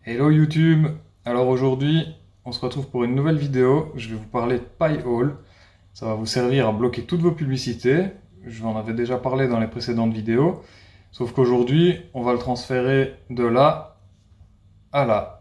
Hello YouTube! Alors aujourd'hui, on se retrouve pour une nouvelle vidéo. Je vais vous parler de Pi-hole. Ça va vous servir à bloquer toutes vos publicités. Je vous en avais déjà parlé dans les précédentes vidéos. Sauf qu'aujourd'hui, on va le transférer de là à là.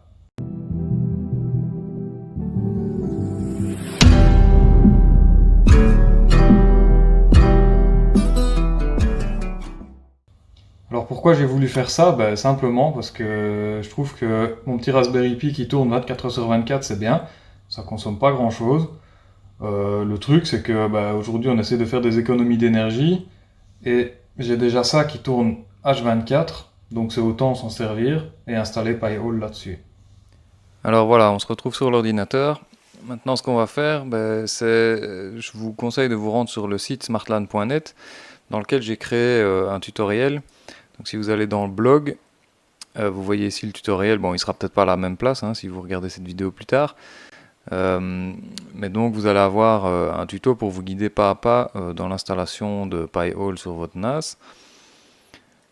Alors pourquoi j'ai voulu faire ça? Simplement parce que je trouve que mon petit Raspberry Pi qui tourne 24 heures sur 24, c'est bien. Ça consomme pas grand-chose. Le truc, c'est que aujourd'hui, on essaie de faire des économies d'énergie. Et j'ai déjà ça qui tourne H24, donc c'est autant s'en servir et installer Pi-hole là-dessus. Alors voilà, on se retrouve sur l'ordinateur. Maintenant, ce qu'on va faire, je vous conseille de vous rendre sur le site smartlan.net dans lequel j'ai créé un tutoriel. Donc si vous allez dans le blog, vous voyez ici le tutoriel. Bon, il sera peut-être pas à la même place si vous regardez cette vidéo plus tard. Mais donc vous allez avoir un tuto pour vous guider pas à pas dans l'installation de Pi-hole sur votre NAS.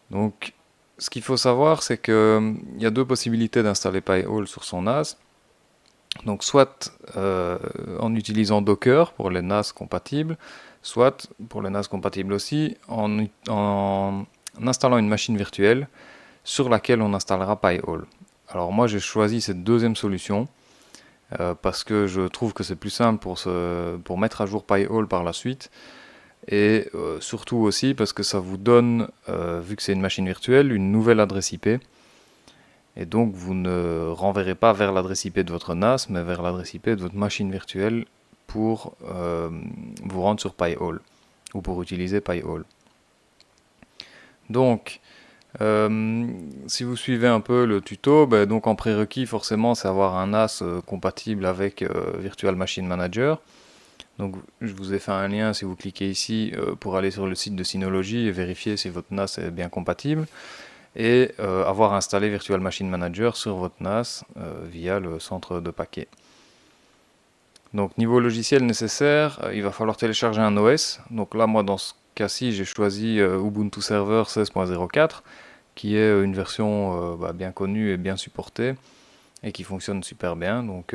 Donc ce qu'il faut savoir, c'est qu'il y a deux possibilités d'installer Pi-hole sur son NAS. Donc soit en utilisant Docker pour les NAS compatibles, soit pour les NAS compatibles aussi, en installant une machine virtuelle sur laquelle on installera Pi-hole. Alors moi j'ai choisi cette deuxième solution parce que je trouve que c'est plus simple pour mettre à jour Pi-hole par la suite. Et surtout aussi parce que ça vous donne, vu que c'est une machine virtuelle, une nouvelle adresse IP. Et donc vous ne renverrez pas vers l'adresse IP de votre NAS, mais vers l'adresse IP de votre machine virtuelle pour vous rendre sur Pi-hole ou pour utiliser Pi-hole. Donc, si vous suivez un peu le tuto, donc en prérequis forcément c'est avoir un NAS compatible avec Virtual Machine Manager. Donc je vous ai fait un lien si vous cliquez ici pour aller sur le site de Synology et vérifier si votre NAS est bien compatible et avoir installé Virtual Machine Manager sur votre NAS via le centre de paquets. Donc niveau logiciel nécessaire, il va falloir télécharger un OS. Donc là moi dans ce cas-ci j'ai choisi Ubuntu Server 16.04 qui est une version bien connue et bien supportée et qui fonctionne super bien, donc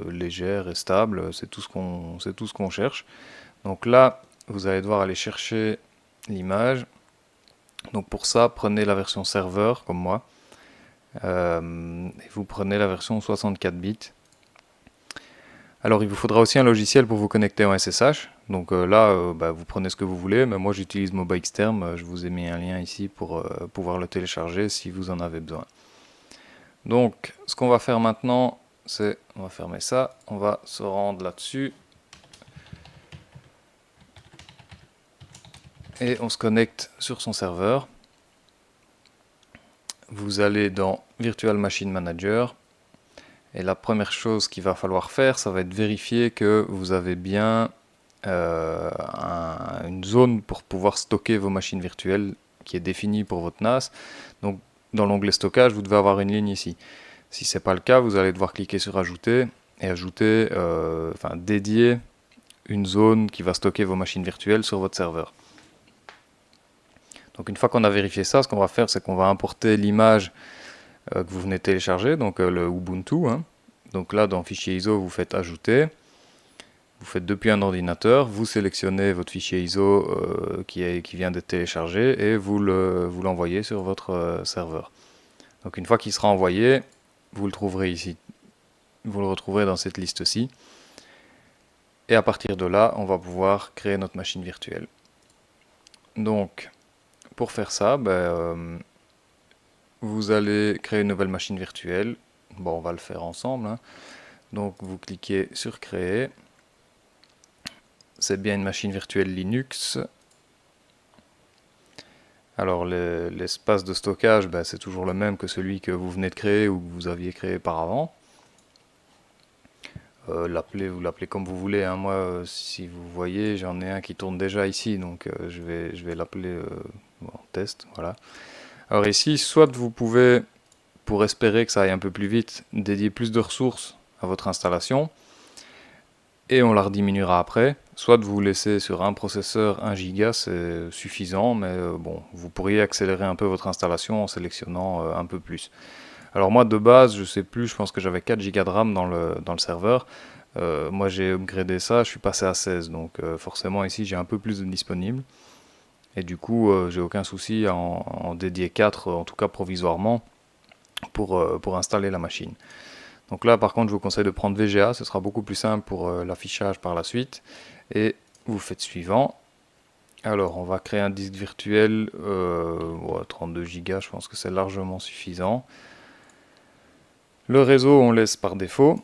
légère et stable, c'est tout ce qu'on cherche. Donc là, vous allez devoir aller chercher l'image. Donc pour ça, prenez la version serveur, comme moi, et vous prenez la version 64 bits. Alors il vous faudra aussi un logiciel pour vous connecter en SSH. Donc vous prenez ce que vous voulez, mais moi j'utilise MobaXterm, je vous ai mis un lien ici pour pouvoir le télécharger si vous en avez besoin. Donc, ce qu'on va faire maintenant, c'est, on va fermer ça, on va se rendre là-dessus. Et on se connecte sur son serveur. Vous allez dans Virtual Machine Manager. Et la première chose qu'il va falloir faire, ça va être vérifier que vous avez bien une zone pour pouvoir stocker vos machines virtuelles qui est définie pour votre NAS. Donc, dans l'onglet stockage, vous devez avoir une ligne ici. Si ce n'est pas le cas, vous allez devoir cliquer sur ajouter et ajouter, dédier une zone qui va stocker vos machines virtuelles sur votre serveur. Donc une fois qu'on a vérifié ça, ce qu'on va faire, c'est qu'on va importer l'image que vous venez de télécharger, donc le Ubuntu. Donc là, dans Fichier ISO, vous faites ajouter. Vous faites depuis un ordinateur, vous sélectionnez votre fichier ISO qui vient d'être téléchargé et vous l'envoyez sur votre serveur. Donc une fois qu'il sera envoyé, vous le trouverez ici. Vous le retrouverez dans cette liste-ci. Et à partir de là, on va pouvoir créer notre machine virtuelle. Donc, pour faire ça, vous allez créer une nouvelle machine virtuelle. Bon, on va le faire ensemble. Donc, vous cliquez sur Créer. C'est bien une machine virtuelle Linux. Alors, l'espace de stockage, c'est toujours le même que celui que vous venez de créer ou que vous aviez créé par avant. Vous l'appelez comme vous voulez. Moi, si vous voyez, j'en ai un qui tourne déjà ici, donc je vais l'appeler test. Voilà. Alors ici, soit vous pouvez, pour espérer que ça aille un peu plus vite, dédier plus de ressources à votre installation, et on la rediminuera après. Soit vous laissez sur un processeur 1 giga, c'est suffisant, mais vous pourriez accélérer un peu votre installation en sélectionnant un peu plus. Alors moi de base, je sais plus, je pense que j'avais 4 Go de RAM dans le serveur. Moi j'ai upgradé ça, je suis passé à 16, donc forcément ici j'ai un peu plus de disponible. Et du coup, j'ai aucun souci à en dédier 4, en tout cas provisoirement, pour installer la machine. Donc là, par contre, je vous conseille de prendre VGA, ce sera beaucoup plus simple pour l'affichage par la suite. Et vous faites suivant. Alors, on va créer un disque virtuel, 32 Go, je pense que c'est largement suffisant. Le réseau, on laisse par défaut.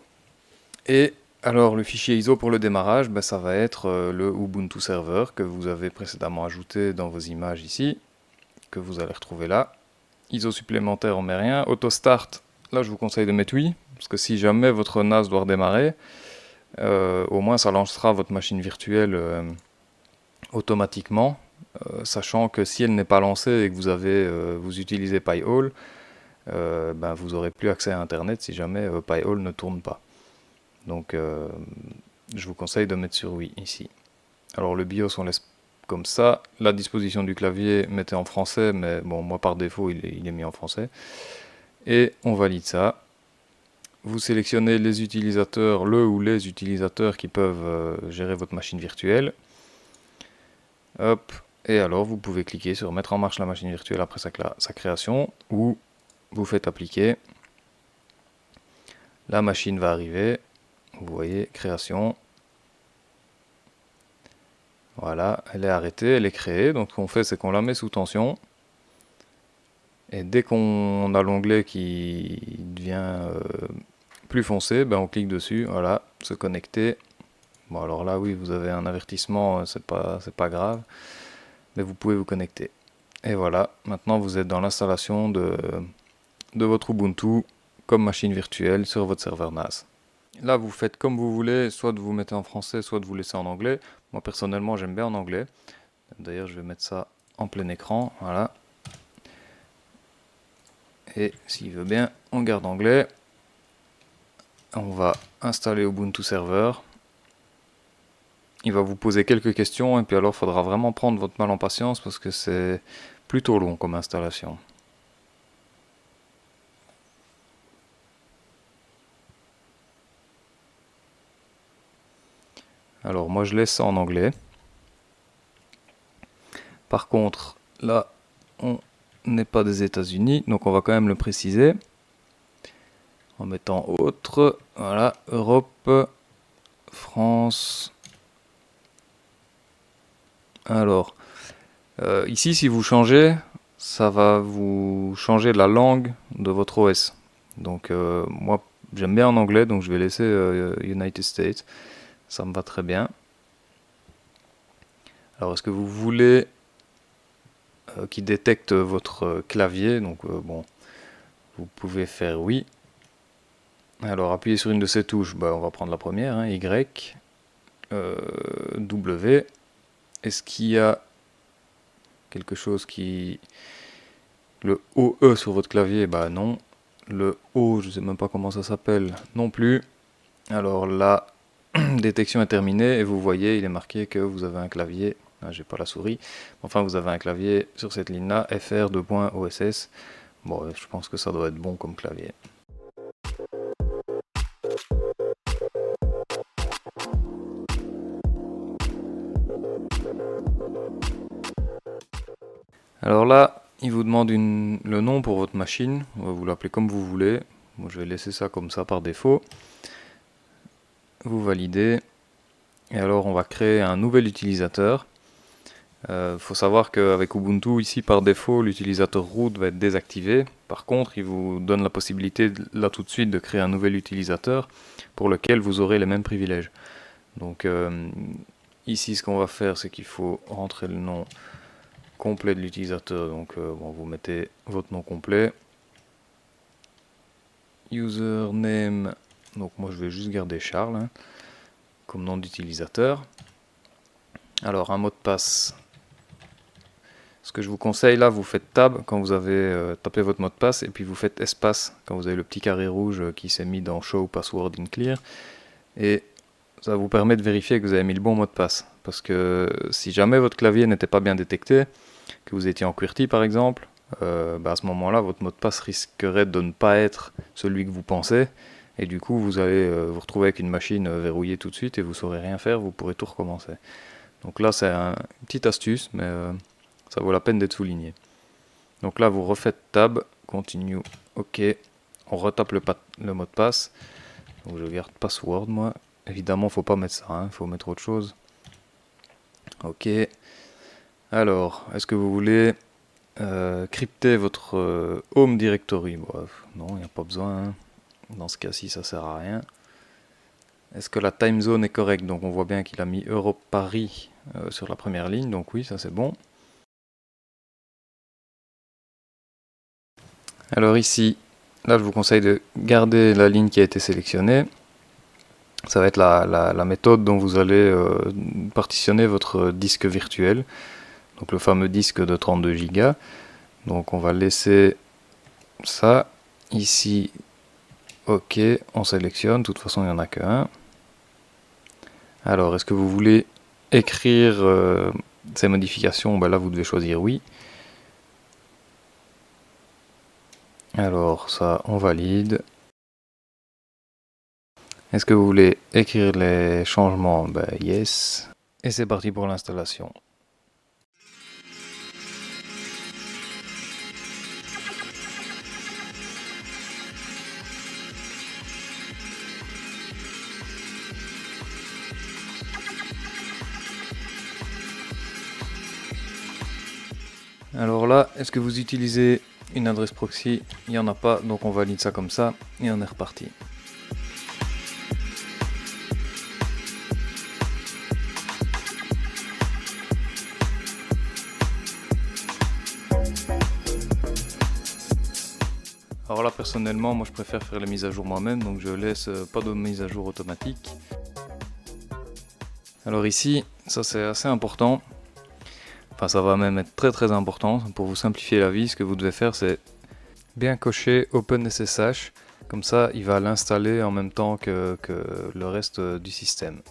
Et alors, le fichier ISO pour le démarrage, ben, ça va être le Ubuntu Server que vous avez précédemment ajouté dans vos images ici, que vous allez retrouver là. ISO supplémentaire, on met rien. Auto start, là je vous conseille de mettre oui, parce que si jamais votre NAS doit redémarrer, au moins ça lancera votre machine virtuelle automatiquement, sachant que si elle n'est pas lancée et que vous utilisez Pi-hole, ben, vous n'aurez plus accès à Internet si jamais Pi-hole ne tourne pas. Donc je vous conseille de mettre sur oui ici. Alors le BIOS on laisse comme ça. La disposition du clavier, mettez en français, mais bon, moi par défaut il est mis en français. Et on valide ça. Vous sélectionnez les utilisateurs, le ou les utilisateurs qui peuvent gérer votre machine virtuelle. Hop, et alors vous pouvez cliquer sur mettre en marche la machine virtuelle après sa création, ou vous faites appliquer. La machine va arriver, vous voyez, création. Voilà, elle est arrêtée, elle est créée. Donc ce qu'on fait, c'est qu'on la met sous tension. Et dès qu'on a l'onglet qui devient plus foncé, ben on clique dessus, voilà, se connecter. Bon alors là oui, vous avez un avertissement, c'est pas grave, mais vous pouvez vous connecter. Et voilà, maintenant vous êtes dans l'installation de votre Ubuntu comme machine virtuelle sur votre serveur NAS. Là vous faites comme vous voulez, soit de vous mettez en français, soit de vous laisser en anglais. Moi personnellement j'aime bien en anglais. D'ailleurs je vais mettre ça en plein écran, voilà. Et s'il veut bien, on garde anglais. On va installer Ubuntu Server. Il va vous poser quelques questions et puis alors il faudra vraiment prendre votre mal en patience parce que c'est plutôt long comme installation. Alors moi je laisse ça en anglais. Par contre, là, on n'est pas des États-Unis, donc on va quand même le préciser. En mettant autre, voilà, Europe, France. Alors, ici, si vous changez, ça va vous changer la langue de votre OS. Donc, moi, j'aime bien en anglais, donc je vais laisser United States. Ça me va très bien. Alors, est-ce que vous voulez qu'il détecte votre clavier? Donc, bon, vous pouvez faire oui. Alors, appuyez sur une de ces touches. Bah, on va prendre la première, hein, Y, W. Est-ce qu'il y a quelque chose qui... Le OE sur votre clavier? Bah non. Le O, je sais même pas comment ça s'appelle, non plus. Alors la détection est terminée et vous voyez, il est marqué que vous avez un clavier. Ah, j'ai pas la souris. Enfin, vous avez un clavier sur cette ligne-là, FR2.OSS. Bon, je pense que ça doit être bon comme clavier. Alors là, il vous demande le nom pour votre machine. Vous l'appelez comme vous voulez. Moi, je vais laisser ça comme ça par défaut. Vous validez. Et alors, on va créer un nouvel utilisateur. Faut savoir qu'avec Ubuntu, ici par défaut, l'utilisateur root va être désactivé. Par contre, il vous donne la possibilité là tout de suite de créer un nouvel utilisateur pour lequel vous aurez les mêmes privilèges. Donc ici, ce qu'on va faire, c'est qu'il faut rentrer le nom complet de l'utilisateur. Donc bon, vous mettez votre nom complet. Username, donc moi je vais juste garder Charles hein, comme nom d'utilisateur. Alors un mot de passe. Ce que je vous conseille là, vous faites tab quand vous avez tapé votre mot de passe et puis vous faites espace quand vous avez le petit carré rouge qui s'est mis dans Show Password in Clear. Et ça vous permet de vérifier que vous avez mis le bon mot de passe. Parce que si jamais votre clavier n'était pas bien détecté, que vous étiez en QWERTY par exemple, à ce moment-là, votre mot de passe risquerait de ne pas être celui que vous pensez. Et du coup, vous allez vous retrouver avec une machine verrouillée tout de suite et vous ne saurez rien faire, vous pourrez tout recommencer. Donc là, c'est une petite astuce, mais ça vaut la peine d'être souligné. Donc là, vous refaites Tab, Continue, OK. On retape le mot de passe. Donc je garde password, moi. Évidemment, faut pas mettre ça, hein, faut mettre autre chose. OK. Alors, est-ce que vous voulez crypter votre home directory? Bref, non, il n'y a pas besoin. Hein. Dans ce cas-ci, ça sert à rien. Est-ce que la time zone est correcte? Donc on voit bien qu'il a mis Europe Paris sur la première ligne, donc oui, ça c'est bon. Alors ici, là je vous conseille de garder la ligne qui a été sélectionnée. Ça va être la méthode dont vous allez partitionner votre disque virtuel, donc le fameux disque de 32 Go. Donc on va laisser ça ici. OK, on sélectionne, de toute façon il n'y en a qu'un. Alors, est-ce que vous voulez écrire ces modifications? Là, vous devez choisir oui. Alors, ça, on valide. Est-ce que vous voulez écrire les changements? Yes. Et c'est parti pour l'installation. Alors là, est-ce que vous utilisez une adresse proxy? Il n'y en a pas, donc on valide ça comme ça et on est reparti. Alors là, personnellement, moi je préfère faire les mises à jour moi-même, donc je laisse pas de mise à jour automatique. Alors ici, ça c'est assez important. Enfin, ça va même être très très important. Pour vous simplifier la vie, ce que vous devez faire, c'est bien cocher OpenSSH. Comme ça, il va l'installer en même temps que le reste du système.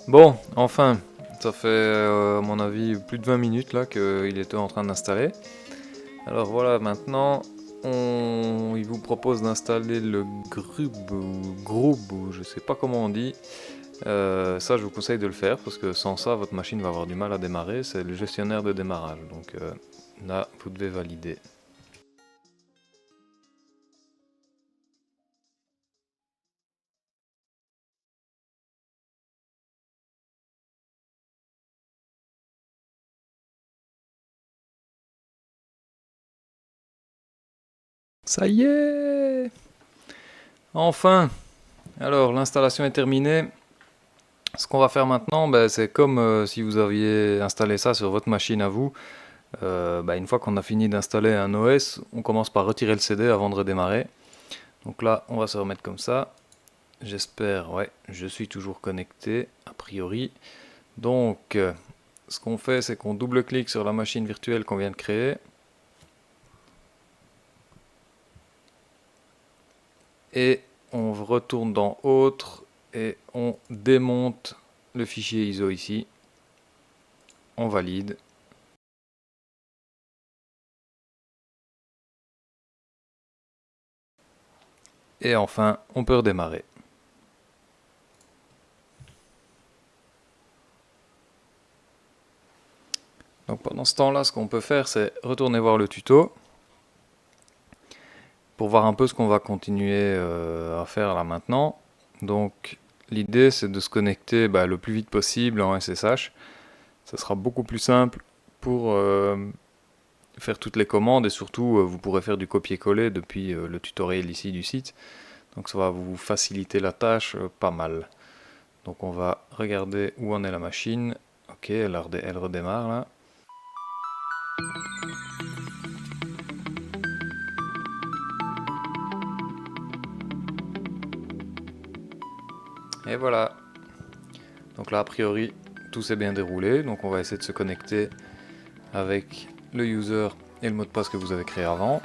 Bon, enfin, ça fait à mon avis plus de 20 minutes là qu'il était en train d'installer. Alors voilà, maintenant il vous propose d'installer le Grub ou je sais pas comment on dit. Ça je vous conseille de le faire parce que sans ça votre machine va avoir du mal à démarrer, c'est le gestionnaire de démarrage. Donc là vous devez valider. Ça y est! Enfin! Alors l'installation est terminée. Ce qu'on va faire maintenant, c'est comme si vous aviez installé ça sur votre machine à vous. Une fois qu'on a fini d'installer un OS, on commence par retirer le CD avant de redémarrer. Donc là, on va se remettre comme ça. J'espère, ouais, je suis toujours connecté, a priori. Donc, ce qu'on fait, c'est qu'on double-clique sur la machine virtuelle qu'on vient de créer. Et on retourne dans Autre et on démonte le fichier ISO ici. On valide. Et enfin, on peut redémarrer. Donc pendant ce temps-là, ce qu'on peut faire, c'est retourner voir le tuto pour voir un peu ce qu'on va continuer à faire là maintenant. Donc l'idée, c'est de se connecter le plus vite possible en SSH. Ça sera beaucoup plus simple pour faire toutes les commandes et surtout vous pourrez faire du copier-coller depuis le tutoriel ici du site. Donc ça va vous faciliter la tâche pas mal. Donc on va regarder où en est la machine. Ok, elle redémarre là. Et voilà. Donc là, a priori, tout s'est bien déroulé. Donc on va essayer de se connecter avec le user et le mot de passe que vous avez créé avant.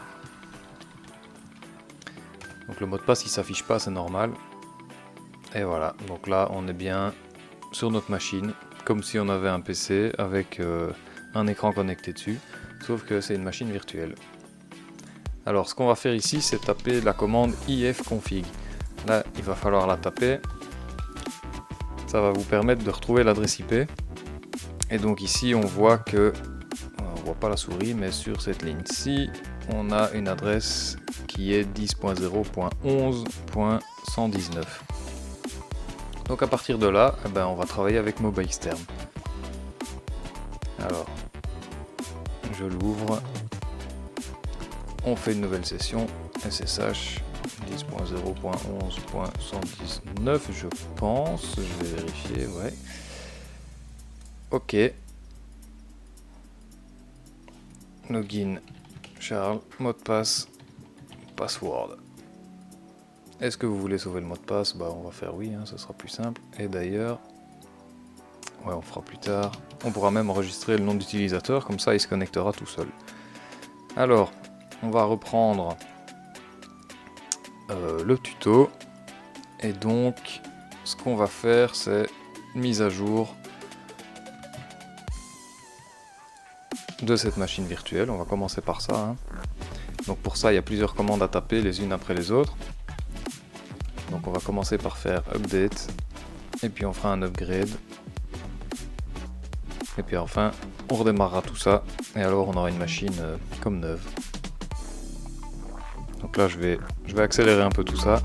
Donc le mot de passe il s'affiche pas, c'est normal. Et voilà, donc là on est bien sur notre machine, comme si on avait un PC avec un écran connecté dessus, sauf que c'est une machine virtuelle. Alors ce qu'on va faire ici, c'est taper la commande ifconfig. Là il va falloir la taper. Ça va vous permettre de retrouver l'adresse IP. Et donc ici on voit que, on voit pas la souris, mais sur cette ligne-ci, on a une adresse qui est 10.0.11.119. Donc à partir de là, on va travailler avec Moba Externe. Alors, je l'ouvre, on fait une nouvelle session, SSH 10.0.11.119, je pense, je vais vérifier, ouais. Ok. Login, Charles, mot de passe, password. Est-ce que vous voulez sauver le mot de passe? On va faire oui, ce sera plus simple. Et d'ailleurs, ouais, on fera plus tard. On pourra même enregistrer le nom d'utilisateur, comme ça il se connectera tout seul. Alors, on va reprendre le tuto. Et donc, ce qu'on va faire, c'est mise à jour de cette machine virtuelle. On va commencer par ça. Donc pour ça, il y a plusieurs commandes à taper les unes après les autres. Donc on va commencer par faire update, et puis on fera un upgrade, et puis enfin on redémarrera tout ça, et alors on aura une machine comme neuve. Donc là je vais accélérer un peu tout ça.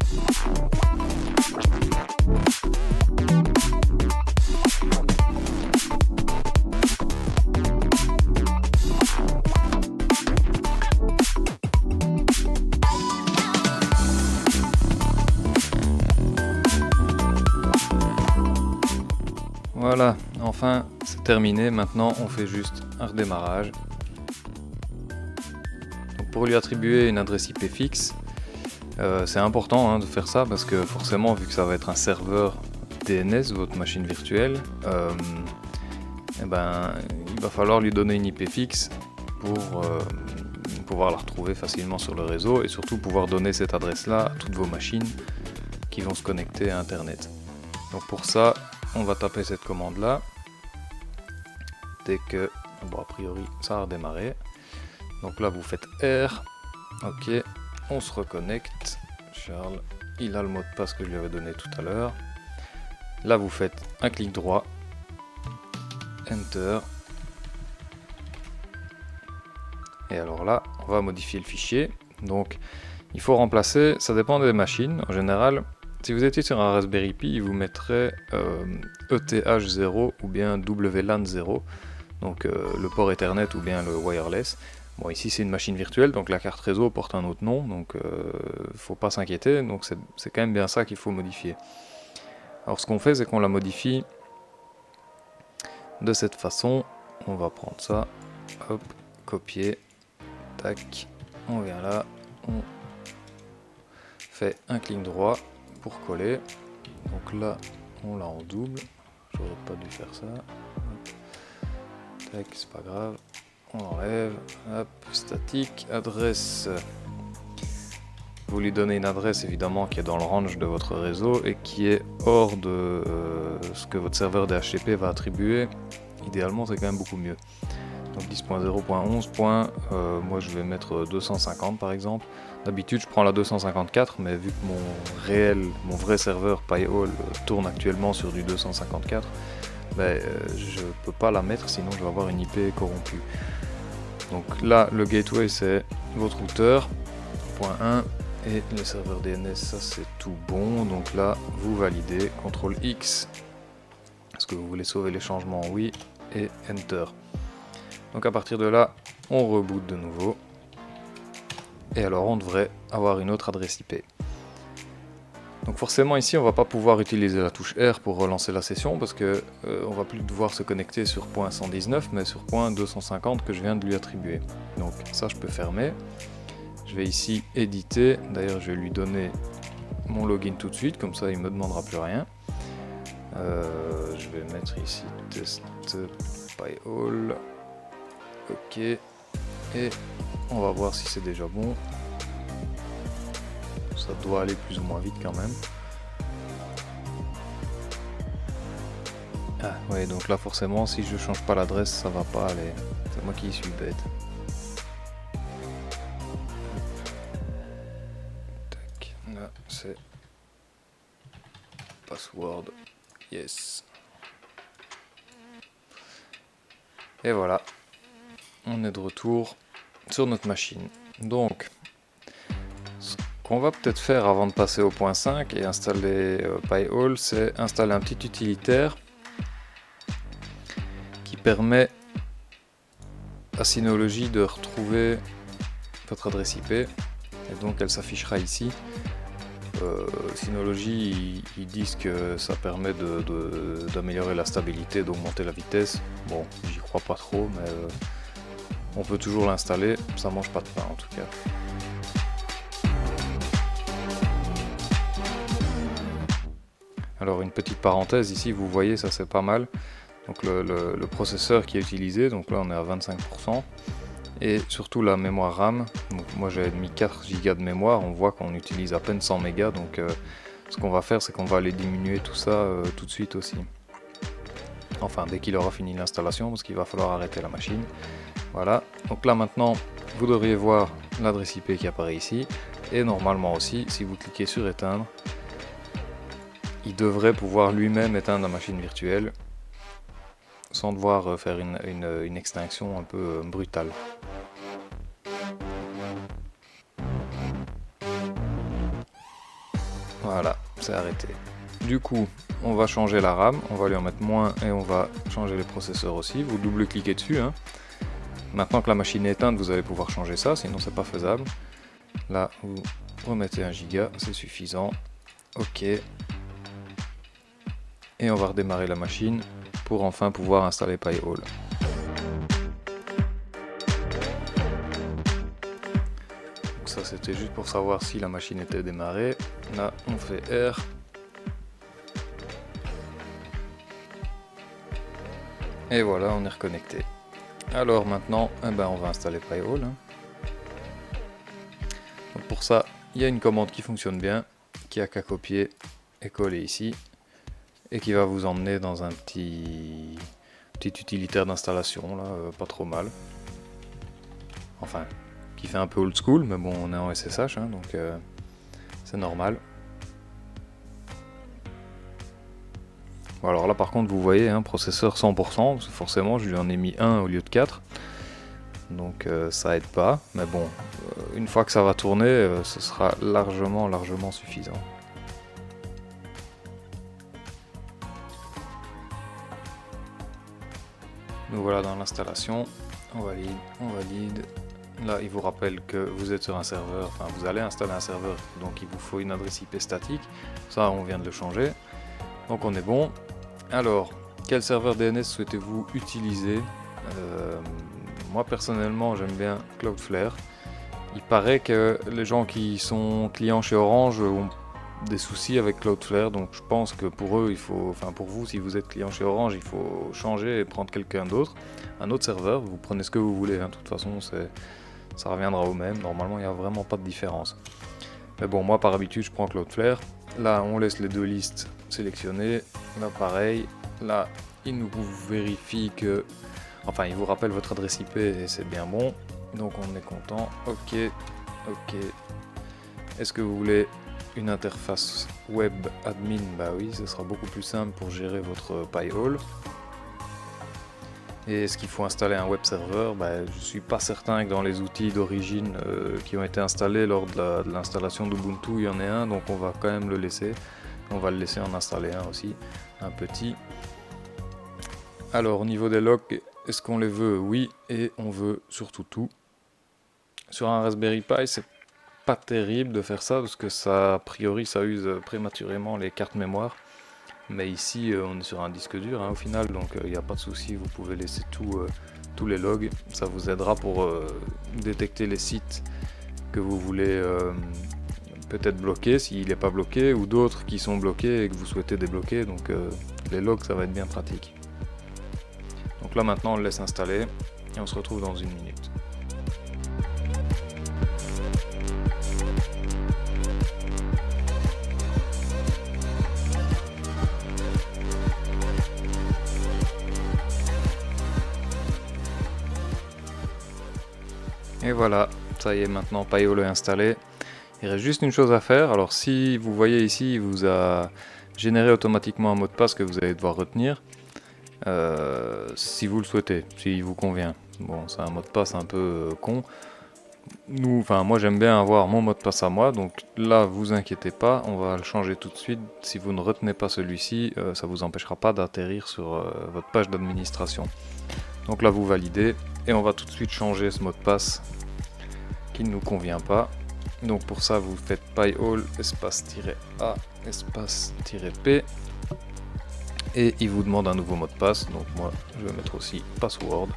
Voilà, enfin c'est terminé, maintenant on fait juste un redémarrage. Donc pour lui attribuer une adresse IP fixe, c'est important de faire ça parce que forcément vu que ça va être un serveur DNS, votre machine virtuelle, il va falloir lui donner une IP fixe pour pouvoir la retrouver facilement sur le réseau et surtout pouvoir donner cette adresse là à toutes vos machines qui vont se connecter à internet. Donc pour ça, on va taper cette commande là dès que, a priori ça a redémarré. Donc là vous faites R, ok, on se reconnecte. Charles, il a le mot de passe que je lui avais donné tout à l'heure. Là vous faites un clic droit, Enter, et alors là on va modifier le fichier. Donc il faut remplacer, ça dépend des machines en général. Si vous étiez sur un Raspberry Pi, il vous mettrait ETH0 ou bien WLAN 0, donc le port Ethernet ou bien le wireless. Bon, ici c'est une machine virtuelle, donc la carte réseau porte un autre nom, donc faut pas s'inquiéter, donc c'est quand même bien ça qu'il faut modifier. Alors ce qu'on fait, c'est qu'on la modifie de cette façon. On va prendre ça, hop, copier, tac, on vient là, on fait un clic droit pour coller. Donc là on l'a en double, j'aurais pas dû faire ça. Hop. Tac, c'est pas grave, on enlève, hop, statique, adresse. Vous lui donnez une adresse évidemment qui est dans le range de votre réseau et qui est hors de ce que votre serveur DHCP va attribuer. Idéalement c'est quand même beaucoup mieux. Donc 10.0.11. Moi je vais mettre 250 par exemple. D'habitude je prends la 254, mais vu que mon vrai serveur PyHall tourne actuellement sur du 254, je peux pas la mettre sinon je vais avoir une IP corrompue. Donc là le gateway c'est votre routeur, point 1, et le serveur DNS ça c'est tout bon. Donc là vous validez, CTRL X, est-ce que vous voulez sauver les changements? Oui, et Enter. Donc à partir de là, on reboot de nouveau. Et alors on devrait avoir une autre adresse IP. Donc forcément ici on va pas pouvoir utiliser la touche R pour relancer la session parce que on va plus devoir se connecter sur point 119 mais sur point 250 que je viens de lui attribuer. Donc ça je peux fermer. Je vais ici éditer. D'ailleurs je vais lui donner mon login tout de suite, comme ça il me demandera plus rien. Je vais mettre ici test PyHole. Ok. Et on va voir si c'est déjà bon. Ça doit aller plus ou moins vite quand même. Ah ouais, donc là forcément si je change pas l'adresse ça va pas aller. C'est moi qui suis bête. Tac, là c'est password. Yes. Et voilà. On est de retour sur notre machine. Donc ce qu'on va peut-être faire avant de passer au point 5 et installer PyHole, c'est installer un petit utilitaire permet à Synology de retrouver votre adresse IP et donc elle s'affichera ici. Synology ils disent que ça permet d'améliorer la stabilité, d'augmenter la vitesse. Bon, j'y crois pas trop, mais on peut toujours l'installer, ça mange pas de pain en tout cas. Alors une petite parenthèse ici, vous voyez ça c'est pas mal. Donc le processeur qui est utilisé, donc là on est à 25%, et surtout la mémoire RAM. Donc moi j'avais mis 4 Go de mémoire, on voit qu'on utilise à peine 100 mégas, donc ce qu'on va faire c'est qu'on va aller diminuer tout ça tout de suite aussi. Enfin dès qu'il aura fini l'installation, parce qu'il va falloir arrêter la machine. Voilà, donc là maintenant vous devriez voir l'adresse IP qui apparaît ici, et normalement aussi si vous cliquez sur éteindre, il devrait pouvoir lui-même éteindre la machine virtuelle, sans devoir faire une extinction un peu brutale. Voilà, c'est arrêté. Du coup, on va changer la RAM, on va lui en mettre moins et on va changer les processeurs aussi. Vous double-cliquez dessus. Hein. Maintenant que la machine est éteinte, vous allez pouvoir changer ça, sinon c'est pas faisable. Là, vous remettez 1 giga, c'est suffisant. Ok. Et on va redémarrer la machine pour enfin pouvoir installer PyHole. Donc ça c'était juste pour savoir si la machine était démarrée. Là on fait R. Et voilà, on est reconnecté. Alors maintenant, on va installer PyHole. Hein. Donc pour ça, il y a une commande qui fonctionne bien, qui a qu'à copier et coller ici. Et qui va vous emmener dans un petit utilitaire d'installation, là, pas trop mal. Enfin, qui fait un peu old school, mais bon, on est en SSH, hein, donc c'est normal. Bon, alors là, par contre, vous voyez, hein, processeur 100%, parce que forcément, je lui en ai mis 1 au lieu de 4. Donc ça aide pas, mais bon, une fois que ça va tourner, ce sera largement suffisant. Nous voilà dans l'installation, on valide. Là, il vous rappelle que vous êtes sur un serveur, enfin vous allez installer un serveur, donc il vous faut une adresse IP statique. Ça, on vient de le changer. Donc on est bon. Alors, quel serveur DNS souhaitez-vous utiliser? Moi personnellement, j'aime bien Cloudflare. Il paraît que les gens qui sont clients chez Orange ont des soucis avec Cloudflare, donc je pense que pour eux, pour vous, si vous êtes client chez Orange, il faut changer et prendre quelqu'un d'autre, un autre serveur. Vous prenez ce que vous voulez, hein. De toute façon, ça reviendra au même. Normalement, il n'y a vraiment pas de différence. Mais bon, moi par habitude, je prends Cloudflare. Là, on laisse les deux listes sélectionnées. Là, pareil. Là, il nous vérifie que, enfin, il vous rappelle votre adresse IP et c'est bien bon. Donc, on est content. Ok. Est-ce que vous voulez une interface web admin? Bah oui, ce sera beaucoup plus simple pour gérer votre PyHole. Et est-ce qu'il faut installer un web server? Bah, je suis pas certain que dans les outils d'origine qui ont été installés lors de l'installation d'Ubuntu, il y en ait un, donc on va quand même le laisser. On va le laisser en installer un aussi, un petit. Alors au niveau des logs, est-ce qu'on les veut? Oui, et on veut surtout tout. Sur un Raspberry Pi, c'est pas terrible de faire ça parce que ça, a priori, ça use prématurément les cartes mémoire. Mais ici, on est sur un disque dur, hein, au final, donc il n'y a pas de souci. Vous pouvez laisser tous les logs. Ça vous aidera pour détecter les sites que vous voulez peut-être bloquer s'il n'est pas bloqué, ou d'autres qui sont bloqués et que vous souhaitez débloquer. Donc les logs, ça va être bien pratique. Donc là maintenant on le laisse installer et on se retrouve dans une minute. Et voilà, ça y est, maintenant Pi-hole est installé. Il reste juste une chose à faire. Alors si vous voyez ici, il vous a généré automatiquement un mot de passe que vous allez devoir retenir. Si vous le souhaitez, s'il vous convient. Bon, c'est un mot de passe un peu con. Moi j'aime bien avoir mon mot de passe à moi, donc là vous inquiétez pas, on va le changer tout de suite. Si vous ne retenez pas celui-ci, ça vous empêchera pas d'atterrir sur votre page d'administration. Donc là vous validez et on va tout de suite changer ce mot de passe qui ne nous convient pas. Donc pour ça vous faites pi-hole espace-a espace-p et il vous demande un nouveau mot de passe. Donc moi je vais mettre aussi password.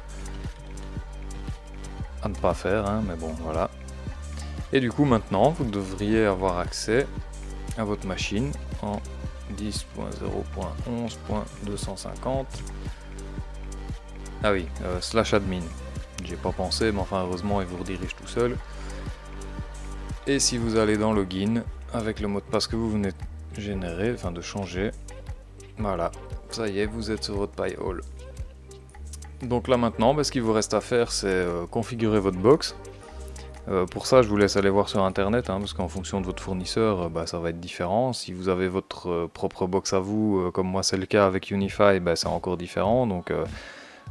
À ne pas faire, hein, mais bon voilà. Et du coup maintenant vous devriez avoir accès à votre machine en 10.0.11.250. Ah oui, /admin. J'ai pas pensé, mais enfin heureusement il vous redirige tout seul. Et si vous allez dans login avec le mot de passe que vous venez de générer, enfin de changer, voilà, ça y est, vous êtes sur votre Pi-hole. Donc là maintenant, ce qu'il vous reste à faire, c'est configurer votre box. Pour ça, je vous laisse aller voir sur internet, hein, parce qu'en fonction de votre fournisseur, ça va être différent. Si vous avez votre propre box à vous, comme moi c'est le cas avec Unify, c'est encore différent. Donc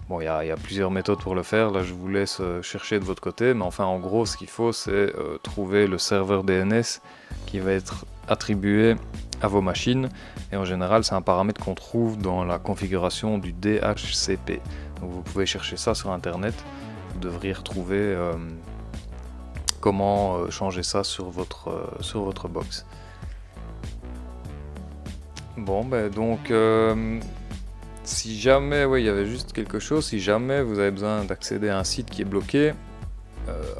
bon, il y a plusieurs méthodes pour le faire. Là, je vous laisse chercher de votre côté, mais enfin, en gros, ce qu'il faut, c'est trouver le serveur DNS qui va être attribué à vos machines. Et en général, c'est un paramètre qu'on trouve dans la configuration du DHCP. Donc, vous pouvez chercher ça sur internet. Vous devriez retrouver comment changer ça sur votre box. Bon, donc si jamais, il y avait juste quelque chose, si jamais vous avez besoin d'accéder à un site qui est bloqué,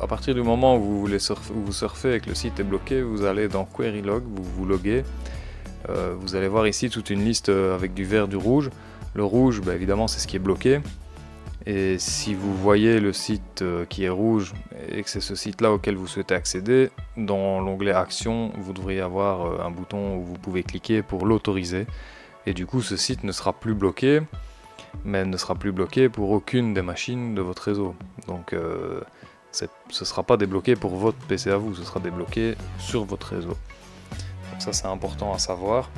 à partir du moment où vous voulez vous surfez et que le site est bloqué, vous allez dans Query Log, vous vous loguez, vous allez voir ici toute une liste avec du vert, du rouge. Le rouge, évidemment, c'est ce qui est bloqué. Et si vous voyez le site qui est rouge et que c'est ce site-là auquel vous souhaitez accéder, dans l'onglet Action, vous devriez avoir un bouton où vous pouvez cliquer pour l'autoriser. Et du coup, ce site ne sera plus bloqué, mais ne sera plus bloqué pour aucune des machines de votre réseau. Donc, ce ne sera pas débloqué pour votre PC à vous, ce sera débloqué sur votre réseau. Donc ça, c'est important à savoir.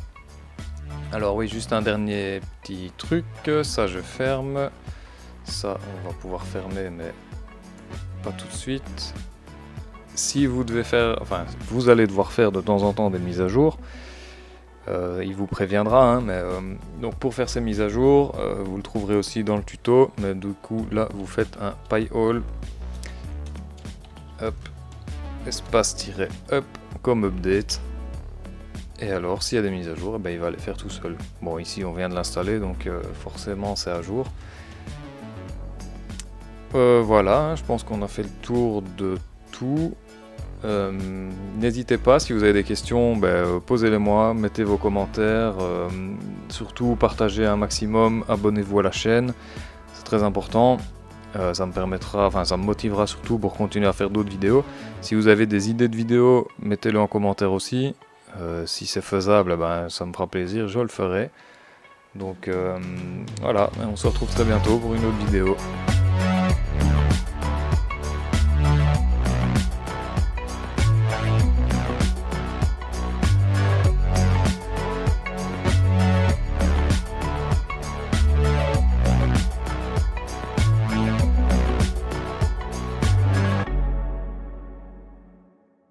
Alors oui, juste un dernier petit truc, ça je ferme. Ça, on va pouvoir fermer, mais pas tout de suite. Si vous devez faire, vous allez devoir faire de temps en temps des mises à jour. Il vous préviendra, donc pour faire ces mises à jour, vous le trouverez aussi dans le tuto, mais du coup là vous faites un pi-hole espace-up comme update, et alors s'il y a des mises à jour, il va les faire tout seul. Bon, ici on vient de l'installer, donc forcément c'est à jour. Voilà, je pense qu'on a fait le tour de tout. N'hésitez pas, si vous avez des questions, posez-les moi, mettez vos commentaires, surtout partagez un maximum, abonnez-vous à la chaîne, c'est très important, ça me permettra, ça me motivera surtout pour continuer à faire d'autres vidéos. Si vous avez des idées de vidéos, mettez-le en commentaire aussi, si c'est faisable, ça me fera plaisir, je le ferai. Donc voilà, on se retrouve très bientôt pour une autre vidéo.